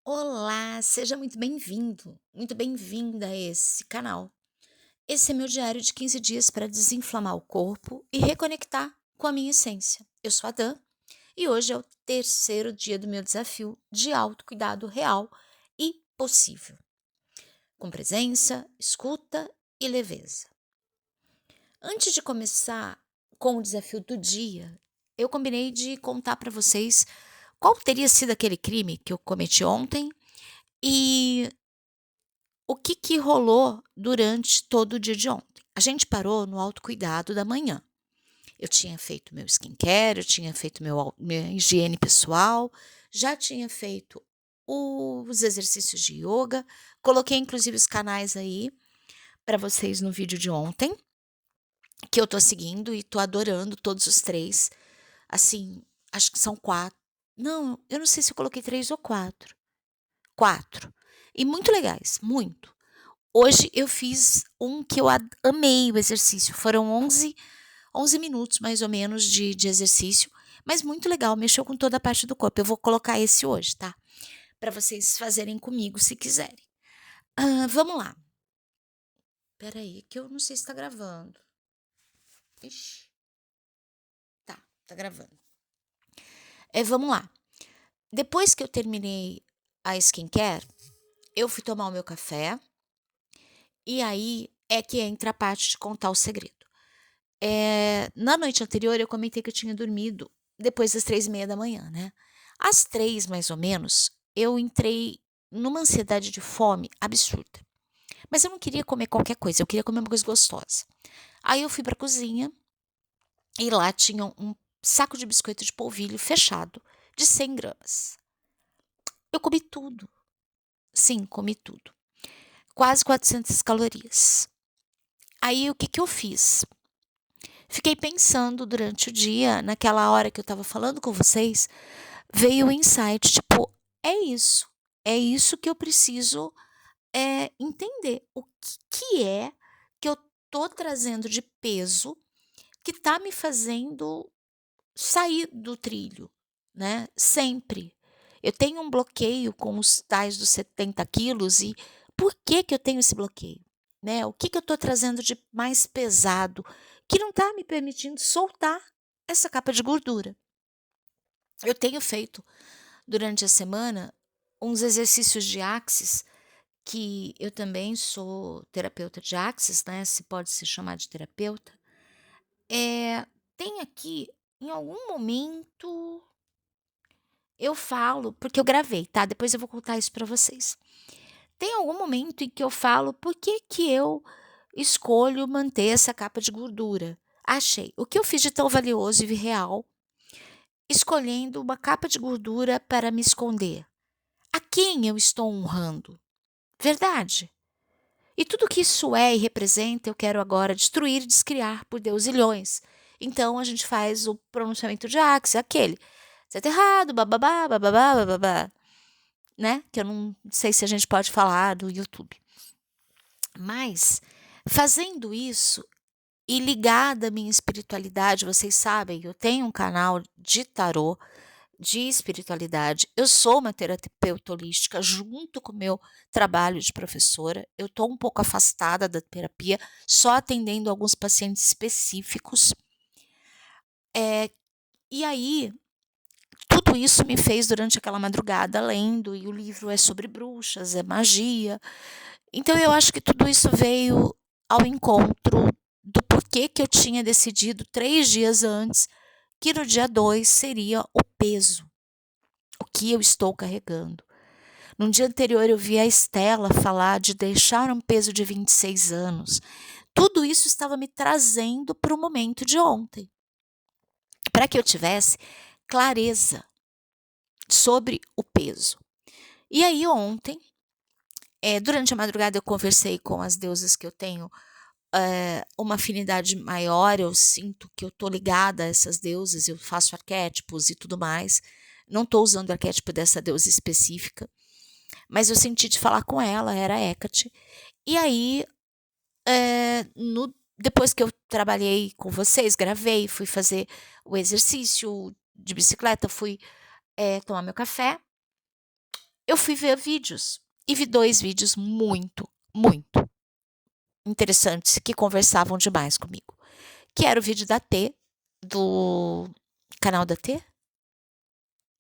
Olá, seja muito bem-vindo, muito bem-vinda a esse canal. Esse é meu diário de 15 dias para desinflamar o corpo e reconectar com a minha essência. Eu sou a Dan e hoje é o terceiro dia do meu desafio de autocuidado real e possível, com presença, escuta e leveza. Antes de começar com o desafio do dia, eu combinei de contar para vocês qual teria sido aquele crime que eu cometi ontem e o que rolou durante todo o dia de ontem? A gente parou no autocuidado da manhã. Eu tinha feito meu skincare, eu tinha feito minha higiene pessoal, já tinha feito os exercícios de yoga, coloquei inclusive os canais aí para vocês no vídeo de ontem, que eu tô seguindo e tô adorando todos os três. Assim, acho que são quatro. Não, eu não sei se eu coloquei três ou quatro. Quatro. E muito legais, muito. Hoje eu fiz um que eu amei o exercício. Foram 11 minutos mais ou menos de exercício, mas muito legal, mexeu com toda a parte do corpo. Eu vou colocar esse hoje, tá? Para vocês fazerem comigo se quiserem. Vamos lá. Espera aí, que eu não sei se tá gravando. Ixi, tá gravando. Vamos lá. Depois que eu terminei a skincare, eu fui tomar o meu café e aí é que entra a parte de contar o segredo. Na noite anterior eu comentei que eu tinha dormido depois das 3:30 da manhã, né. Às 3 mais ou menos, eu entrei numa ansiedade de fome absurda, mas eu não queria comer qualquer coisa, eu queria comer uma coisa gostosa. Aí eu fui pra cozinha e lá tinha um saco de biscoito de polvilho fechado de 100 gramas. Eu comi tudo, sim, comi tudo, quase 400 calorias. Aí o que que eu fiz? Fiquei pensando durante o dia, naquela hora que eu estava falando com vocês, veio o insight, tipo, é isso que eu preciso entender. O que é que eu tô trazendo de peso que tá me fazendo sair do trilho, né? Sempre. Eu tenho um bloqueio com os tais dos 70 quilos e por que que eu tenho esse bloqueio? Né? O que que eu tô trazendo de mais pesado que não tá me permitindo soltar essa capa de gordura? Eu tenho feito durante a semana uns exercícios de axis, que eu também sou terapeuta de axis, né, se pode se chamar de terapeuta. Tem aqui, em algum momento, eu falo, porque eu gravei, tá? Depois eu vou contar isso para vocês. Tem algum momento em que eu falo por que que eu escolho manter essa capa de gordura. Achei. O que eu fiz de tão valioso e real escolhendo uma capa de gordura para me esconder? A quem eu estou honrando? Verdade. E tudo que isso é e representa, eu quero agora destruir e descriar por deusilhões. Então a gente faz o pronunciamento de Axis, aquele. Você tá errado, bababá, bababá, bababá. Né? Que eu não sei se a gente pode falar do YouTube. Mas, fazendo isso e ligada à minha espiritualidade, vocês sabem, eu tenho um canal de tarô, de espiritualidade. Eu sou uma terapeuta holística junto com o meu trabalho de professora. Eu estou um pouco afastada da terapia, só atendendo alguns pacientes específicos. E aí, tudo isso me fez durante aquela madrugada lendo, e o livro é sobre bruxas, é magia. Então eu acho que tudo isso veio ao encontro do porquê que eu tinha decidido 3 dias antes que no dia 2 seria o peso, o que eu estou carregando. No dia anterior eu vi a Estela falar de deixar um peso de 26 anos. Tudo isso estava me trazendo para o momento de ontem, para que eu tivesse clareza sobre o peso. E aí ontem, durante a madrugada eu conversei com as deusas que eu tenho uma afinidade maior, eu sinto que eu estou ligada a essas deusas, eu faço arquétipos e tudo mais. Não estou usando o arquétipo dessa deusa específica, mas eu senti de falar com ela, era Hecate. E aí, depois que eu trabalhei com vocês, gravei, fui fazer o exercício de bicicleta, fui tomar meu café. eu fui ver vídeos e vi 2 vídeos muito, muito interessantes que conversavam demais comigo, que era o vídeo da T, do canal da T?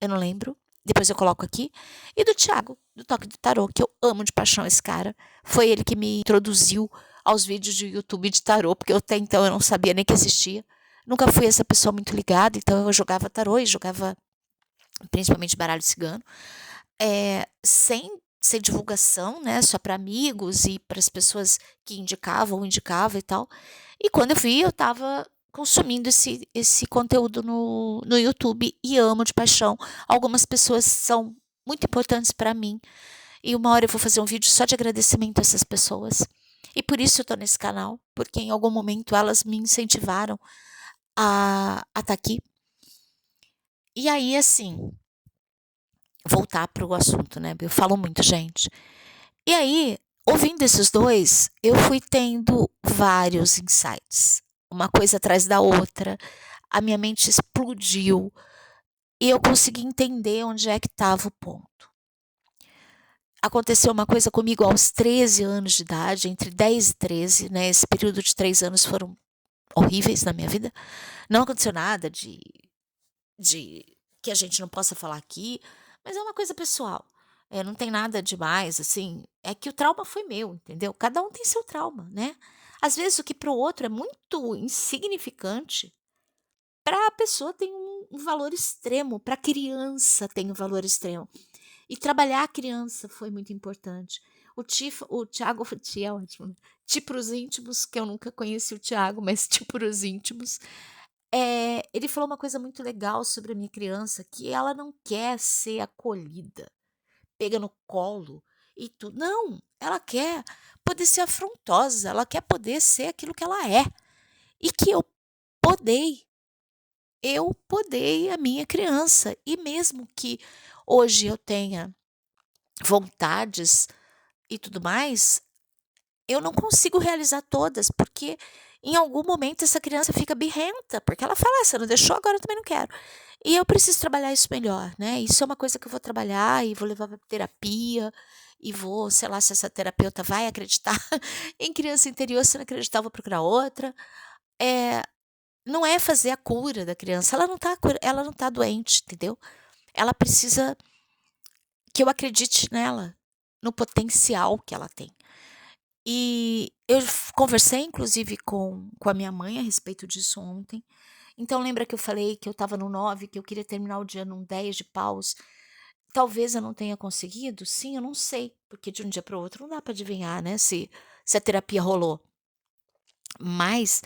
Eu não lembro, depois eu coloco aqui, e do Thiago, do Toque do Tarô, que eu amo de paixão esse cara. Foi ele que me introduziu aos vídeos de YouTube de tarô, porque até então eu não sabia nem que existia. Nunca fui essa pessoa muito ligada, então eu jogava tarô e jogava principalmente baralho cigano, sem divulgação, né, só para amigos e para as pessoas que indicava e tal. E quando eu vi, eu estava consumindo esse conteúdo no YouTube e amo de paixão. Algumas pessoas são muito importantes para mim e uma hora eu vou fazer um vídeo só de agradecimento a essas pessoas. E por isso eu tô nesse canal, porque em algum momento elas me incentivaram a estar aqui. E aí, assim, voltar para o assunto, né? Eu falo muito, gente. E aí, ouvindo esses dois, eu fui tendo vários insights, uma coisa atrás da outra. A minha mente explodiu e eu consegui entender onde é que estava o ponto. Aconteceu uma coisa comigo aos 13 anos de idade, entre 10 e 13, né? Esse período de 3 anos foram horríveis na minha vida. Não aconteceu nada de que a gente não possa falar aqui, mas é uma coisa pessoal. Não tem nada demais, assim. É que o trauma foi meu, entendeu? Cada um tem seu trauma, né? Às vezes o que para o outro é muito insignificante, para a pessoa tem um valor extremo, para a criança tem um valor extremo. E trabalhar a criança foi muito importante. O Tiago, o Ti é ótimo, né? Ti pros íntimos, que eu nunca conheci o Tiago, mas Ti pros íntimos. Ele falou uma coisa muito legal sobre a minha criança, que ela não quer ser acolhida, pega no colo e tudo. Não, ela quer poder ser afrontosa, ela quer poder ser aquilo que ela é. E que eu podei a minha criança. E mesmo que hoje eu tenha vontades e tudo mais, eu não consigo realizar todas, porque em algum momento essa criança fica birrenta, porque ela fala: você não deixou, agora eu também não quero. E eu preciso trabalhar isso melhor, né? Isso é uma coisa que eu vou trabalhar e vou levar para terapia e vou, sei lá, se essa terapeuta vai acreditar em criança interior, se não acreditar, eu vou procurar outra. É, não é fazer a cura da criança, ela não tá doente, entendeu? Ela precisa que eu acredite nela, no potencial que ela tem. E eu conversei, inclusive, com a minha mãe a respeito disso ontem. Então, lembra que eu falei que eu estava no 9, que eu queria terminar o dia num 10 de paus? Talvez eu não tenha conseguido? Sim, eu não sei, porque de um dia para o outro não dá para adivinhar, né, se a terapia rolou. Mas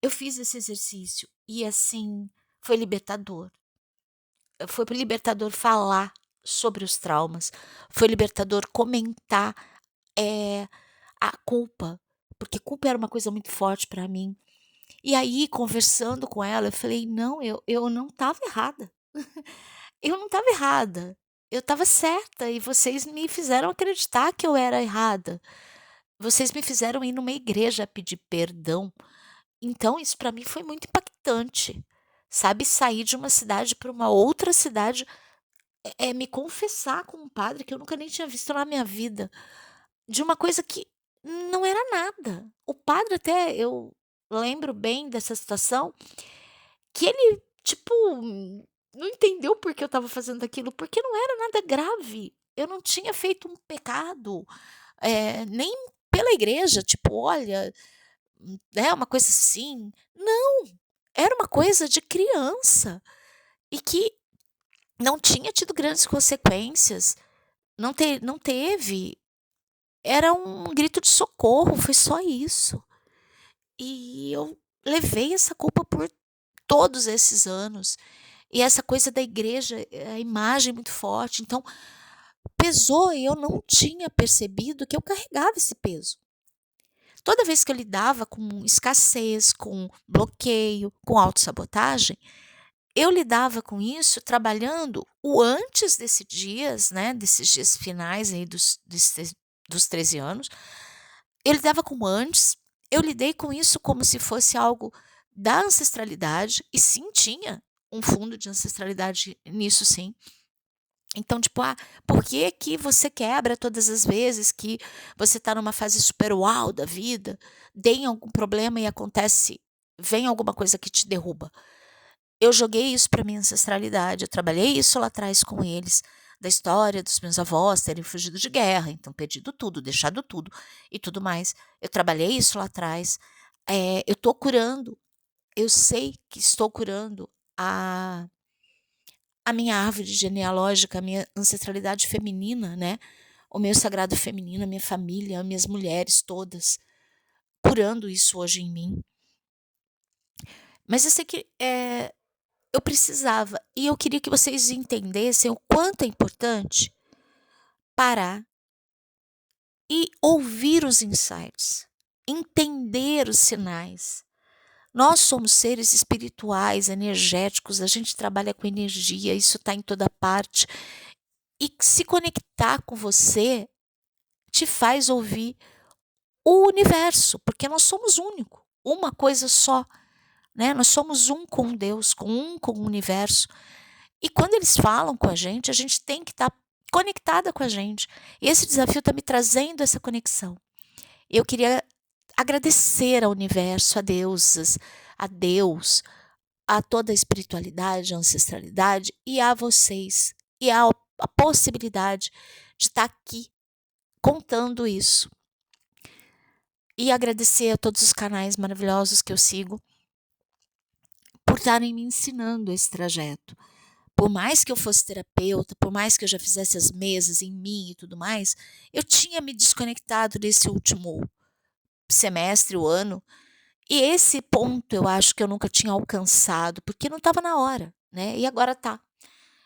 eu fiz esse exercício e, assim, foi libertador. Foi libertador falar sobre os traumas, foi libertador comentar eh, a culpa, porque culpa era uma coisa muito forte para mim. E aí, conversando com ela, eu falei: "Não, eu não estava errada. Eu não estava errada. Eu estava certa e vocês me fizeram acreditar que eu era errada. Vocês me fizeram ir numa igreja pedir perdão". Então isso para mim foi muito impactante, sabe, sair de uma cidade para uma outra cidade, me confessar com um padre que eu nunca nem tinha visto na minha vida, de uma coisa que não era nada. O padre até eu lembro bem dessa situação, que ele, tipo, não entendeu por que eu estava fazendo aquilo, porque não era nada grave. Eu não tinha feito um pecado, nem pela igreja, tipo, olha, né, uma coisa assim. Não, era uma coisa de criança e que não tinha tido grandes consequências, não teve. Era um grito de socorro, foi só isso. E eu levei essa culpa por todos esses anos. E essa coisa da igreja, a imagem muito forte. Então, pesou e eu não tinha percebido que eu carregava esse peso. Toda vez que eu lidava com escassez, com bloqueio, com autossabotagem, eu lidava com isso trabalhando o antes desses dias, né, desses dias finais aí dos 13 anos. Eu lidava com o antes, eu lidei com isso como se fosse algo da ancestralidade, e sim, tinha um fundo de ancestralidade nisso sim. Então, tipo, por que que você quebra todas as vezes que você está numa fase super uau da vida, tem algum problema e acontece, vem alguma coisa que te derruba? Eu joguei isso para minha ancestralidade, eu trabalhei isso lá atrás com eles, da história dos meus avós terem fugido de guerra, então perdido tudo, deixado tudo e tudo mais. Eu trabalhei isso lá atrás. Eu estou curando, eu sei que estou curando a a minha árvore genealógica, a minha ancestralidade feminina, né? O meu sagrado feminino, a minha família, as minhas mulheres todas, curando isso hoje em mim. Mas eu sei que eu precisava e eu queria que vocês entendessem o quanto é importante parar e ouvir os insights, entender os sinais. Nós somos seres espirituais, energéticos, a gente trabalha com energia, isso está em toda parte. E se conectar com você te faz ouvir o universo, porque nós somos único, uma coisa só, né? Nós somos um com Deus, com o universo. E quando eles falam com a gente tem que estar conectada com a gente. E esse desafio está me trazendo essa conexão. Eu queria agradecer ao universo, a deusas, a Deus, a toda a espiritualidade, a ancestralidade e a vocês, e a possibilidade de estar aqui contando isso. E agradecer a todos os canais maravilhosos que eu sigo por estarem me ensinando esse trajeto. Por mais que eu fosse terapeuta, por mais que eu já fizesse as mesas em mim e tudo mais, eu tinha me desconectado desse último semestre, o ano, e esse ponto eu acho que eu nunca tinha alcançado, porque não estava na hora, né? E agora tá.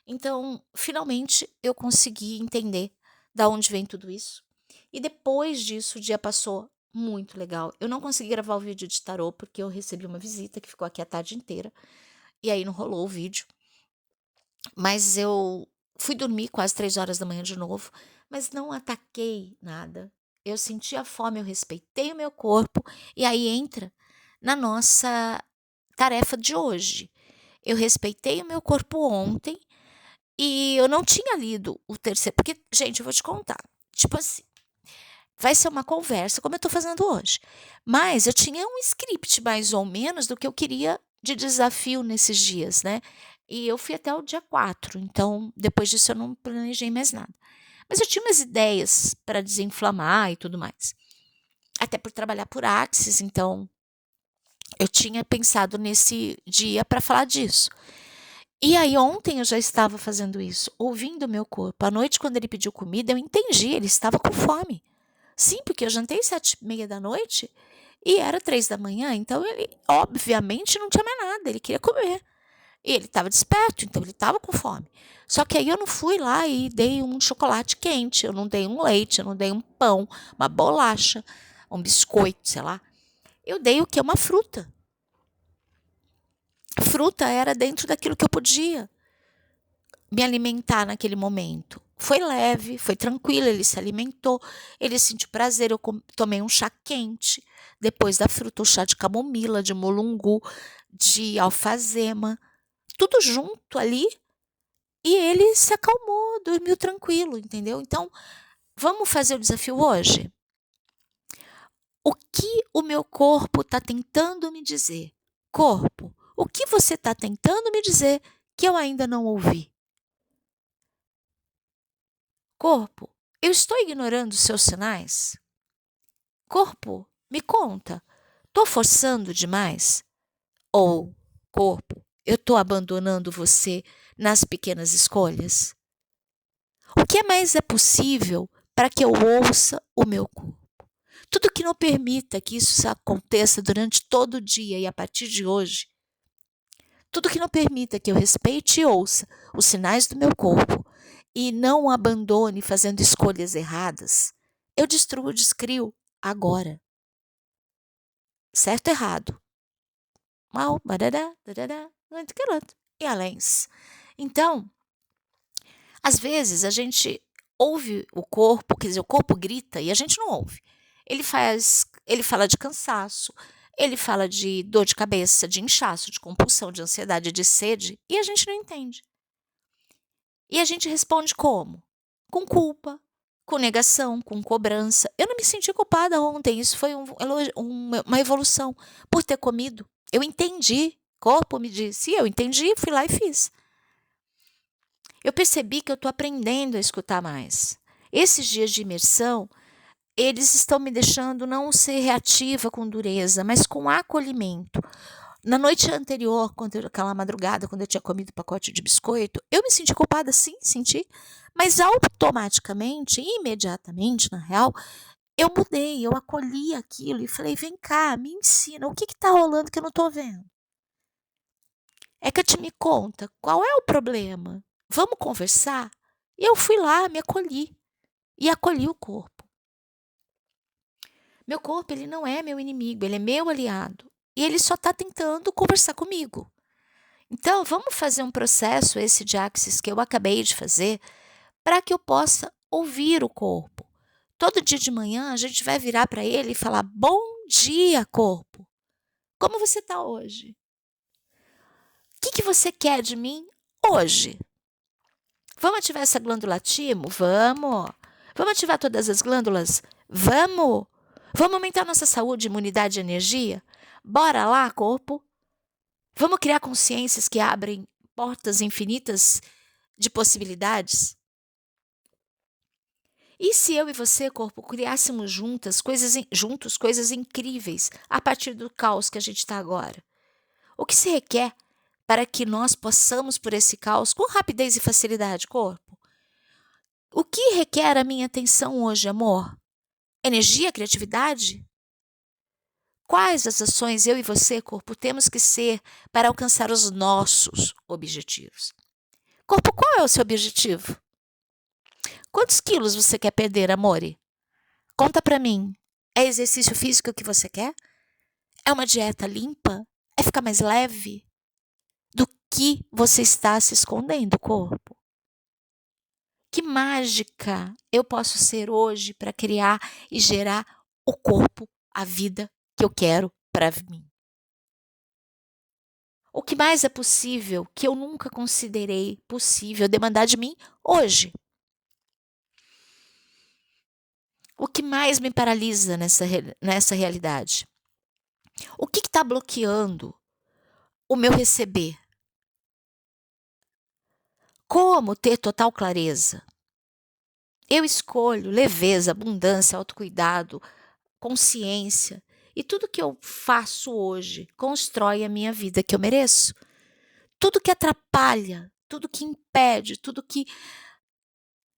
Então, finalmente eu consegui entender da onde vem tudo isso. E depois disso, o dia passou muito legal. Eu não consegui gravar o vídeo de tarô porque eu recebi uma visita que ficou aqui a tarde inteira. E aí não rolou o vídeo. Mas eu fui dormir quase 3 horas da manhã de novo, mas não ataquei nada. Eu senti a fome, eu respeitei o meu corpo. E aí entra na nossa tarefa de hoje. Eu respeitei o meu corpo ontem e eu não tinha lido o terceiro. Porque, gente, eu vou te contar. Tipo assim, vai ser uma conversa, como eu estou fazendo hoje. Mas eu tinha um script, mais ou menos, do que eu queria de desafio nesses dias, né? E eu fui até o dia 4, então depois disso eu não planejei mais nada. Mas eu tinha umas ideias para desinflamar e tudo mais. Até por trabalhar por Axis, então eu tinha pensado nesse dia para falar disso. E aí ontem eu já estava fazendo isso, ouvindo o meu corpo. À noite, quando ele pediu comida, eu entendi, ele estava com fome. Sim, porque eu jantei 7h30 da noite e era 3 da manhã, então ele obviamente não tinha mais nada, ele queria comer. E ele estava desperto, então ele estava com fome. Só que aí eu não fui lá e dei um chocolate quente, eu não dei um leite, eu não dei um pão, uma bolacha, um biscoito, sei lá. Eu dei o que? Uma fruta. Fruta era dentro daquilo que eu podia me alimentar naquele momento. Foi leve, foi tranquilo, ele se alimentou, ele sentiu prazer, eu tomei um chá quente, depois da fruta, o chá de camomila, de mulungu, de alfazema, tudo junto ali, e ele se acalmou, dormiu tranquilo, entendeu? Então, vamos fazer o desafio hoje? O que o meu corpo está tentando me dizer? Corpo, o que você está tentando me dizer que eu ainda não ouvi? Corpo, eu estou ignorando os seus sinais? Corpo, me conta, estou forçando demais? Ou, corpo, eu estou abandonando você nas pequenas escolhas? O que mais é possível para que eu ouça o meu corpo? Tudo que não permita que isso aconteça durante todo o dia e a partir de hoje, tudo que não permita que eu respeite e ouça os sinais do meu corpo e não o abandone fazendo escolhas erradas, eu destruo, descrio agora. Certo ou errado? Mal, barará, darará, e além. Então, às vezes a gente ouve o corpo, quer dizer, o corpo grita e a gente não ouve. Ele fala de cansaço, ele fala de dor de cabeça, de inchaço, de compulsão, de ansiedade, de sede, e a gente não entende. E a gente responde como? Com culpa, com negação, com cobrança. Eu não me senti culpada ontem, isso foi uma evolução por ter comido. Eu entendi, o corpo me disse, e eu entendi, fui lá e fiz. Eu percebi que eu estou aprendendo a escutar mais. Esses dias de imersão, eles estão me deixando não ser reativa com dureza, mas com acolhimento. Na noite anterior, aquela madrugada, quando eu tinha comido o pacote de biscoito, eu me senti culpada, sim, senti. Mas automaticamente, imediatamente, na real, eu mudei, eu acolhi aquilo e falei, vem cá, me ensina, o que está rolando que eu não estou vendo? É que me conta, qual é o problema? Vamos conversar? E eu fui lá, me acolhi e acolhi o corpo. Meu corpo, ele não é meu inimigo, ele é meu aliado. E ele só está tentando conversar comigo. Então, vamos fazer um processo, esse de Axis que eu acabei de fazer, para que eu possa ouvir o corpo. Todo dia de manhã, a gente vai virar para ele e falar, bom dia, corpo. Como você está hoje? O que você quer de mim hoje? Vamos ativar essa glândula timo? Vamos. Vamos ativar todas as glândulas? Vamos. Vamos aumentar nossa saúde, imunidade e energia? Bora lá, corpo. Vamos criar consciências que abrem portas infinitas de possibilidades? E se eu e você, corpo, criássemos juntos coisas incríveis a partir do caos que a gente está agora? O que se requer para que nós possamos por esse caos com rapidez e facilidade, corpo? O que requer a minha atenção hoje, amor? Energia, criatividade? Quais as ações eu e você, corpo, temos que ser para alcançar os nossos objetivos? Corpo, qual é o seu objetivo? Quantos quilos você quer perder, amore? Conta pra mim. É exercício físico que você quer? É uma dieta limpa? É ficar mais leve? Do que você está se escondendo, corpo? Que mágica eu posso ser hoje para criar e gerar o corpo, a vida que eu quero para mim? O que mais é possível que eu nunca considerei possível demandar de mim hoje? O que mais me paralisa nessa realidade? O que está bloqueando o meu receber? Como ter total clareza? Eu escolho leveza, abundância, autocuidado, consciência. E tudo que eu faço hoje constrói a minha vida que eu mereço. Tudo que atrapalha, tudo que impede, tudo que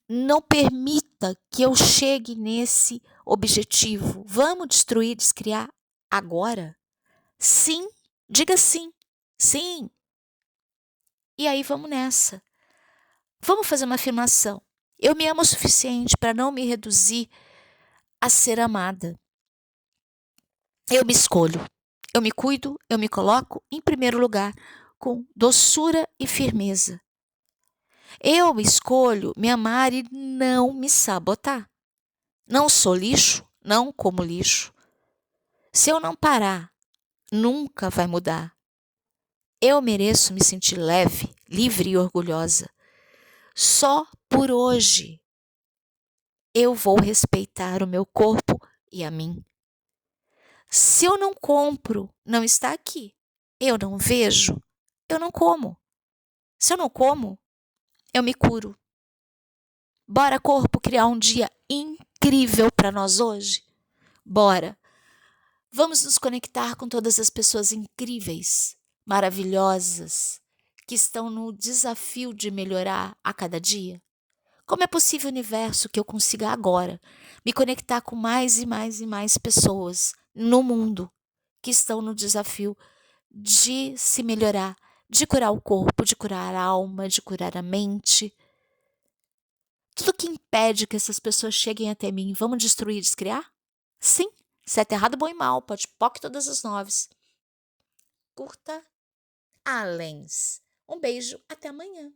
não permita que eu chegue nesse objetivo. Vamos destruir, descriar agora? Sim, diga sim. Sim. E aí vamos nessa. Vamos fazer uma afirmação. Eu me amo o suficiente para não me reduzir a ser amada. Eu me escolho. Eu me cuido, eu me coloco em primeiro lugar, com doçura e firmeza. Eu escolho me amar e não me sabotar. Não sou lixo, não como lixo. Se eu não parar, nunca vai mudar. Eu mereço me sentir leve, livre e orgulhosa. Só por hoje eu vou respeitar o meu corpo e a mim. Se eu não compro, não está aqui. Eu não vejo, eu não como. Se eu não como, eu me curo. Bora, corpo, criar um dia incrível para nós hoje? Bora. Vamos nos conectar com todas as pessoas incríveis, maravilhosas, que estão no desafio de melhorar a cada dia? Como é possível, universo, que eu consiga agora me conectar com mais e mais e mais pessoas no mundo que estão no desafio de se melhorar, de curar o corpo, de curar a alma, de curar a mente? Tudo que impede que essas pessoas cheguem até mim, vamos destruir e descriar? Sim, certo, errado, bom e mal, pode POC todas as noves. Curta Alens. Um beijo, até amanhã.